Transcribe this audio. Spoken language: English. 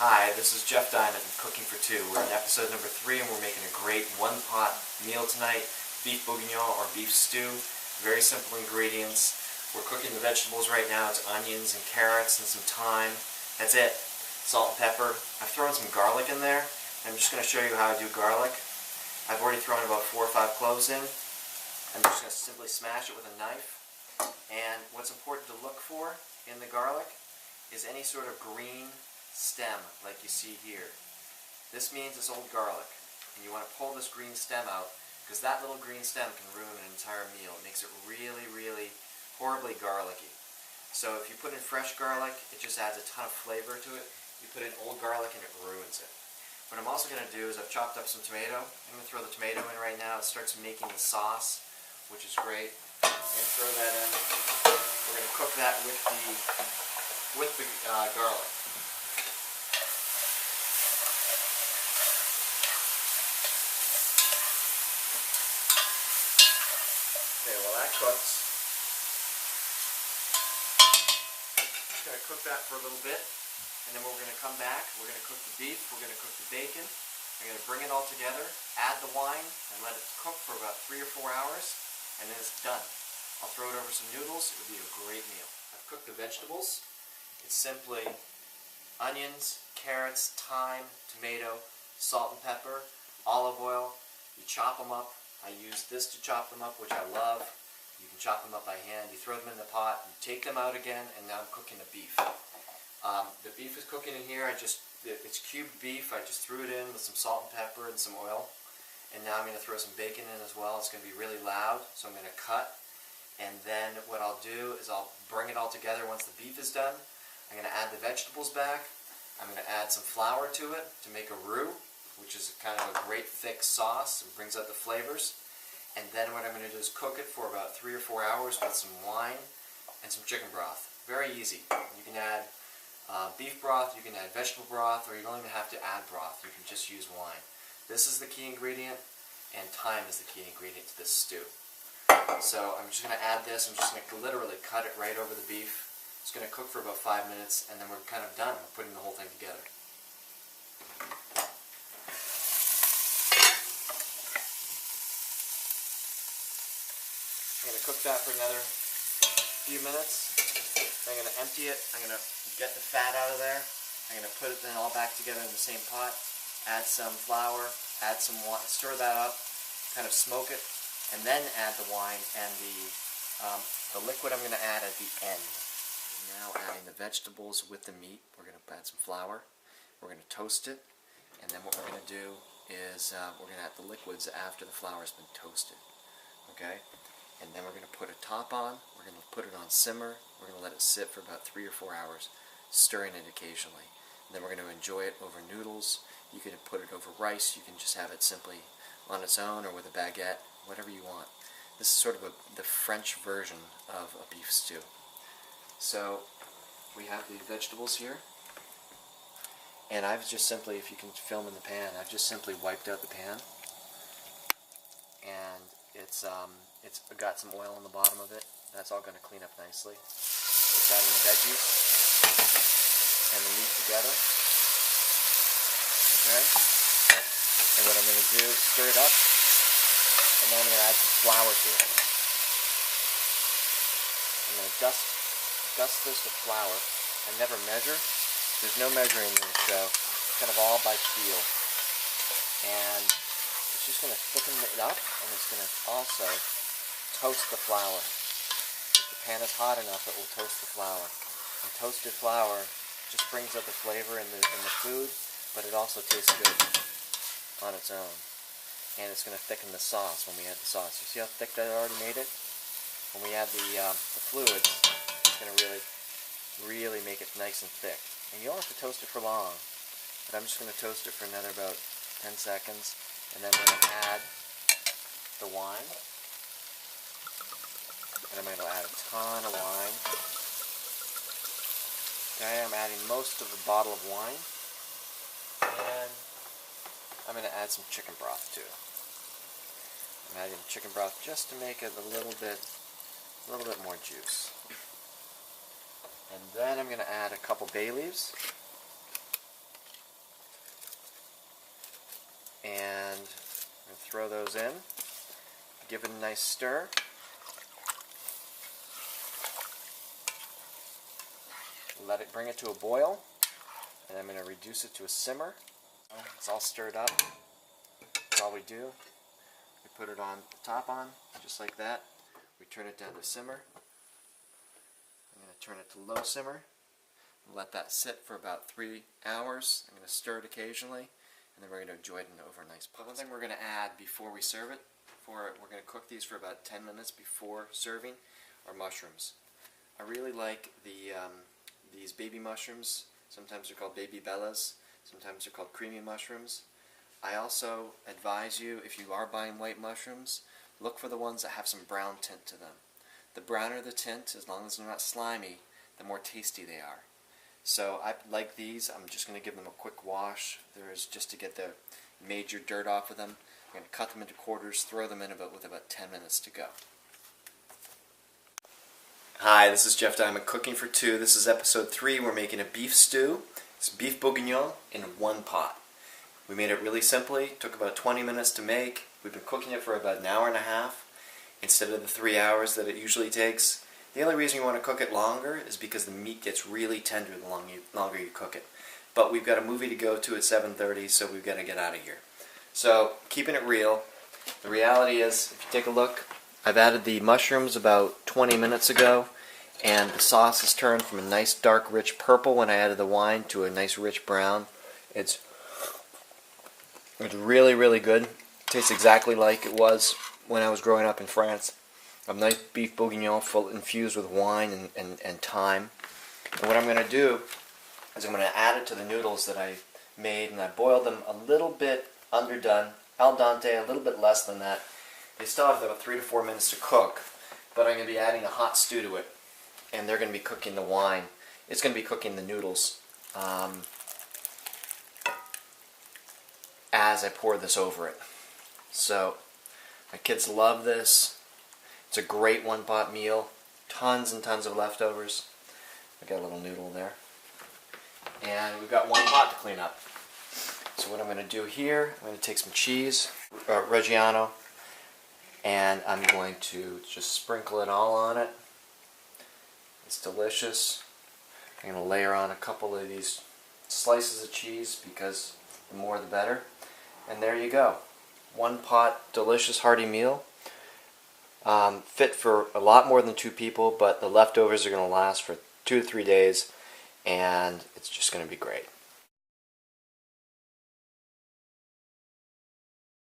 Hi, this is Jeff Diamond from Cooking for Two. We're in episode number 3 and we're making a great one-pot meal tonight. Beef bourguignon or beef stew. Very simple ingredients. We're cooking the vegetables right now. It's onions and carrots and some thyme. That's it. Salt and pepper. I've thrown some garlic in there. I'm just going to show you how I do garlic. I've already thrown about 4 or 5 cloves in. I'm just going to simply smash it with a knife. And what's important to look for in the garlic is any sort of green stem like you see here. This means it's old garlic, and you want to pull this green stem out because that little green stem can ruin an entire meal. It makes it really horribly garlicky. So if you put in fresh garlic, it just adds a ton of flavor to it. You put in old garlic and it ruins it. What I'm also going to do is I've chopped up some tomato. I'm going to throw the tomato in right now. It starts making the sauce, which is great. I'm going to throw that in. We're going to cook that with the garlic. Okay, while that cooks, just going to cook that for a little bit, and then we're going to come back, we're going to cook the beef, we're going to cook the bacon, I'm going to bring it all together, add the wine, and let it cook for about 3 or 4 hours, and then it's done. I'll throw it over some noodles, it would be a great meal. I've cooked the vegetables. It's simply onions, carrots, thyme, tomato, salt and pepper, olive oil. You chop them up. I use this to chop them up, which I love. You can chop them up by hand. You throw them in the pot, you take them out again, and now I'm cooking the beef. The beef is cooking in here. It's cubed beef. I just threw it in with some salt and pepper and some oil. And now I'm going to throw some bacon in as well. It's going to be really loud, so I'm going to cut. And then what I'll do is I'll bring it all together once the beef is done. I'm going to add the vegetables back. I'm going to add some flour to it to make a roux, which is kind of a great thick sauce. It brings out the flavors. And then what I'm going to do is cook it for about 3 or 4 hours with some wine and some chicken broth. Very easy. You can add beef broth, you can add vegetable broth, or you don't even have to add broth. You can just use wine. This is the key ingredient, and thyme is the key ingredient to this stew. So I'm just going to add this. I'm just going to literally cut it right over the beef. It's going to cook for about 5 minutes, and then we're kind of done. We're putting the whole thing together. I'm going to cook that for another few minutes. I'm going to empty it. I'm going to get the fat out of there. I'm going to put it then all back together in the same pot. Add some flour, add some water, stir that up, kind of smoke it, and then add the wine and the liquid I'm going to add at the end. Now adding the vegetables with the meat. We're going to add some flour. We're going to toast it, and then what we're going to do is we're going to add the liquids after the flour has been toasted. Okay? And then we're going to put a top on. We're going to put it on simmer. We're going to let it sit for about 3 or 4 hours, stirring it occasionally. And then we're going to enjoy it over noodles. You can put it over rice. You can just have it simply on its own or with a baguette, whatever you want. This is sort of the French version of a beef stew. So we have the vegetables here. And I've just simply, if you can film in the pan, I've just simply wiped out the pan. And it's got some oil on the bottom of it. That's all going to clean up nicely. Just adding the veggies and the meat together. Okay? And what I'm going to do is stir it up, and then I'm going to add some flour to it. I'm going to dust this with flour. I never measure. There's no measuring in this show. It's kind of all by feel. And it's just going to thicken it up, and it's going to also toast the flour. If the pan is hot enough, it will toast the flour. And toasted flour just brings out the flavor in the food, but it also tastes good on its own. And it's going to thicken the sauce when we add the sauce. You see how thick that already made it? When we add the fluids, it's going to really make it nice and thick. And you don't have to toast it for long, but I'm just going to toast it for another about 10 seconds. And then I'm going to add the wine. And I'm going to add a ton of wine. Okay, I'm adding most of the bottle of wine. And I'm going to add some chicken broth too. I'm adding chicken broth just to make it a little bit more juice. And then I'm going to add a couple bay leaves. And I'm going to throw those in. Give it a nice stir. Let it bring it to a boil. And I'm going to reduce it to a simmer. It's all stirred up. That's all we do. We put it on top on, just like that. We turn it down to simmer. I'm going to turn it to low simmer. Let that sit for about 3 hours. I'm going to stir it occasionally, and then we're going to enjoy it over a nice pot. One thing we're going to add before we serve it, we're going to cook these for about 10 minutes before serving, are mushrooms. I really like these baby mushrooms. Sometimes they're called baby bellas. Sometimes they're called creamy mushrooms. I also advise you, if you are buying white mushrooms, look for the ones that have some brown tint to them. The browner the tint, as long as they're not slimy, the more tasty they are. So I like these. I'm just going to give them a quick wash. There's just to get the major dirt off of them. I'm going to cut them into quarters, throw them in with about 10 minutes to go. Hi, this is Jeff Diamond cooking for two. This is episode 3. We're making a beef stew. It's Boeuf Bourgingnon in one pot. We made it really simply. It took about 20 minutes to make. We've been cooking it for about an hour and a half instead of the 3 hours that it usually takes. The only reason you want to cook it longer is because the meat gets really tender the longer you cook it. But we've got a movie to go to at 7:30, so we've got to get out of here. So, keeping it real, the reality is, if you take a look, I've added the mushrooms about 20 minutes ago, and the sauce has turned from a nice dark rich purple when I added the wine to a nice rich brown. It's really, really good. It tastes exactly like it was when I was growing up in France. A nice beef bourguignon infused with wine and thyme. And what I'm going to do is I'm going to add it to the noodles that I made, and I boiled them a little bit underdone, al dente, a little bit less than that. They still have about 3 to 4 minutes to cook, but I'm going to be adding a hot stew to it, and they're going to be cooking the wine. It's going to be cooking the noodles as I pour this over it. So my kids love this. It's a great one-pot meal. Tons and tons of leftovers. I got a little noodle there. And we've got one pot to clean up. So what I'm going to do here, I'm going to take some cheese, Reggiano, and I'm going to just sprinkle it all on it. It's delicious. I'm going to layer on a couple of these slices of cheese because the more the better. And there you go. One pot, delicious, hearty meal. Fit for a lot more than 2 people, but the leftovers are going to last for 2 to 3 days, and it's just going to be great.